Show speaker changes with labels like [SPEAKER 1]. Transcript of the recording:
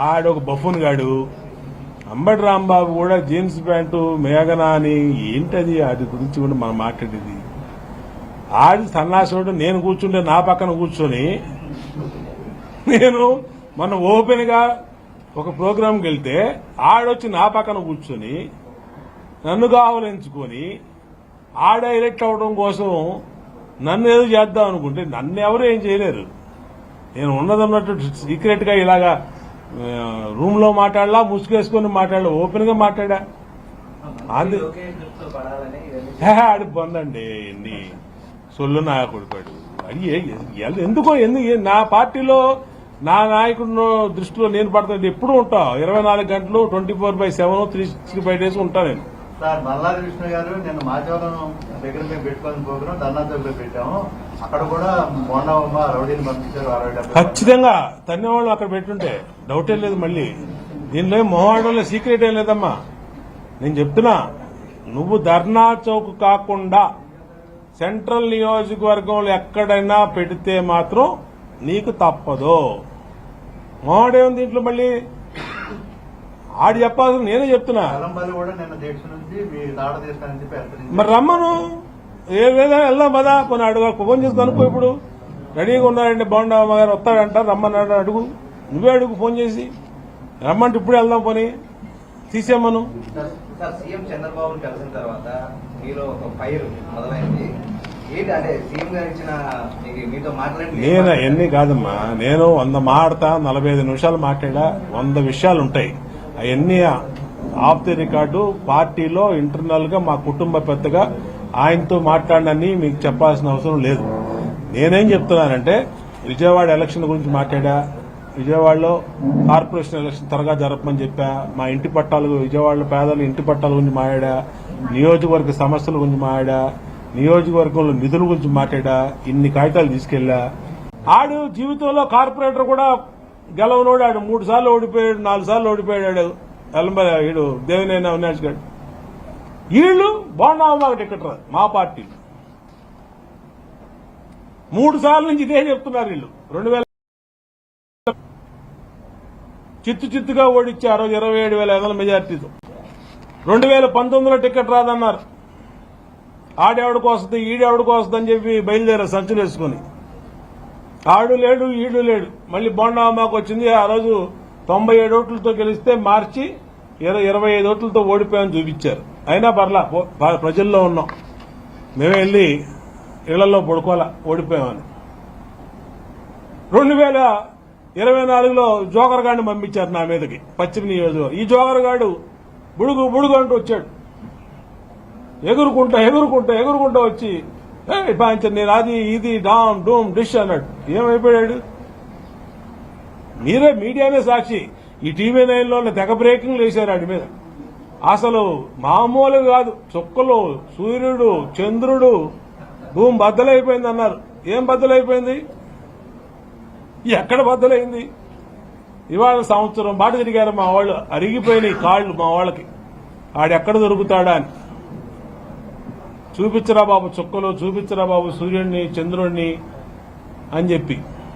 [SPEAKER 1] ఆడొక buffoon గాడు. అంబటి రాంబాబు కూడా jeans pant మేఘనా అని ఏంటది, అది గురించి కూడా మనం మాట్లాడేది. ఆడి సన్నాసుడు నేను కూర్చుంటే నా పక్కన కూర్చొని నేను మొన్న ఓపెన్ గా ఒక ప్రోగ్రాంకి వెళ్తే ఆడొచ్చి నా పక్కన కూర్చొని నన్ను కావలించుకొని డైరెక్ట్ అవడం కోసం నన్ను ఏదో చేద్దాం అనుకుంటే నన్ను ఎవరు ఏం చేయలేరు. నేను ఉన్నదన్నట్టు సీక్రెట్ గా ఇలాగా రూమ్ లో మాట్లాడలా, ముసుగేసుకుని మాట్లాడలా, ఓపెన్ గా మాట్లాడా. ఆడి పొందండి ఎన్ని సొల్లు నా కొడుకాడు. అది ఎందుకు నా పార్టీలో నా నాయకుడు దృష్టిలో నేను పడుతుంది ఎప్పుడు ఉంటా. 24 గంటలు 24/7 365 days ఉంటా నేను.
[SPEAKER 2] సార్ మల్లాది విష్ణు గారు నేను మాచవరం దగ్గర మేము పెట్టుకోవాలని ప్రోగ్రాం ధర్నాచౌక్లో పెట్టాము. అక్కడ కూడా మొన్న రౌడీని పంపించారు.
[SPEAKER 1] ఖచ్చితంగా తన్నేవాళ్ళు అక్కడ పెట్టుంటే డౌటే లేదు. మళ్ళీ దీనిలో మొహవాడంలో సీక్రెట్ ఏం లేదమ్మా. నేను చెప్తున్నా, నువ్వు ధర్నా చౌక్ కాకుండా సెంట్రల్ నియోజకవర్గంలో ఎక్కడైనా పెడితే మాత్రం నీకు తప్పదు. మొహవాడేం దీంట్లో మళ్ళీ ఆడు చెప్పాల్సిన నేనే చెప్తున్నా. మరి రమ్మను ఏదైనా వెళ్దాం పదా. కొన్ని అడుగు ఫోన్ చేసి కనుక్కో. ఇప్పుడు రెడీగా ఉన్నారండి బాగుండమ్మ గారు వస్తాడంట, రమ్మన్నాడు. అడుగు, నువ్వే అడుగు ఫోన్ చేసి. రమ్మంటే ఇప్పుడు వెళ్దాం పని తీసేమను.
[SPEAKER 3] సీఎం చంద్రబాబు కలిసిన తర్వాత మీలో ఒక ఫైర్ మొదలైంది.
[SPEAKER 1] నేను ఎన్ని కాదమ్మా, నేను 100 మాడతా, 45 నిమిషాలు మాట్లాడా. 100 విషయాలు ఉంటాయి. అవన్నీ ఆఫ్ ది రికార్డు పార్టీలో ఇంటర్నల్ గా మా కుటుంబ పెద్దగా ఆయనతో మాట్లాడనని మీకు చెప్పాల్సిన అవసరం లేదు. నేనేం చెప్తున్నానంటే విజయవాడ ఎలక్షన్ గురించి మాట్లాడా. విజయవాడలో కార్పొరేషన్ ఎలక్షన్ త్వరగా జరపమని చెప్పా. మా ఇంటి పట్టాలు, విజయవాడలో పేదల ఇంటి పట్టాల గురించి మాట్లాడా. నియోజకవర్గ సమస్యల గురించి మాట్లాడా. నియోజకవర్గంలో నిధుల గురించి మాట్లాడా. ఇన్ని కాగితాలు తీసుకెళ్లా. ఆడు జీవితంలో కార్పొరేటర్ కూడా గెలవనోడు. ఆడు 3 సార్లు ఓడిపోయాడు, 4 సార్లు ఓడిపోయాడు. వీడు దేవినేని అవినాష్ గారు. వీళ్ళు బాగున్నావు మాకు టికెట్ రాదు. మా పార్టీలు 3 సార్లు నుంచి ఇదే చెప్తున్నారు. వీళ్ళు 2000 చిత్తుగా ఓడిచ్చారు 27,500 మెజార్టీతో. 2019లో టికెట్ రాదన్నారు. ఆడెవడికి వస్తుంది, ఈడెవడికి వస్తుంది అని చెప్పి బయలుదేరారు సంచులు వేసుకుని. ఆడు లేడు, ఈడు లేడు. మళ్ళీ బోండామాకు వచ్చింది. ఆ రోజు 97 ఓట్లతో గెలిస్తే మార్చి 25 ఓట్లతో ఓడిపోయామని చూపించారు. అయినా పర్లా, ప్రజల్లో ఉన్నాం. మేమే వెళ్ళి ఇళ్లలో పడుకోవాలా ఓడిపోయామని. 2024లో జోకర్ గాడిని పంపించారు నా మీదకి, పశ్చిమ నియోజకవర్గం. ఈ జోకర్ గాడు బుడుగు అంటూ వచ్చాడు. ఎగురుకుంటా వచ్చి నేను అది ఇది డామ్ డూమ్ డిష్ అన్నాడు. ఏమైపోయాడు? మీరే మీడియానే సాక్షి. ఈ టీవీ 9లో తెగ బ్రేకింగ్లు వేశారు ఆడి మీద. అసలు మామూలు కాదు. చుక్కలు, సూర్యుడు, చంద్రుడు, భూమి బద్దలైపోయింది అన్నారు. ఏం బద్దలైపోయింది? ఎక్కడ బద్దలైంది? ఇవాళ సంవత్సరం బాట తిరిగారు మా వాళ్ళు. అరిగిపోయినాయి కాళ్లు మా వాళ్ళకి. ఆడెక్కడ దొరుకుతాడా అని. చూపించరా బాబు చుక్కలు, చూపించరా బాబు సూర్యుడిని, చంద్రుడిని అని చెప్పి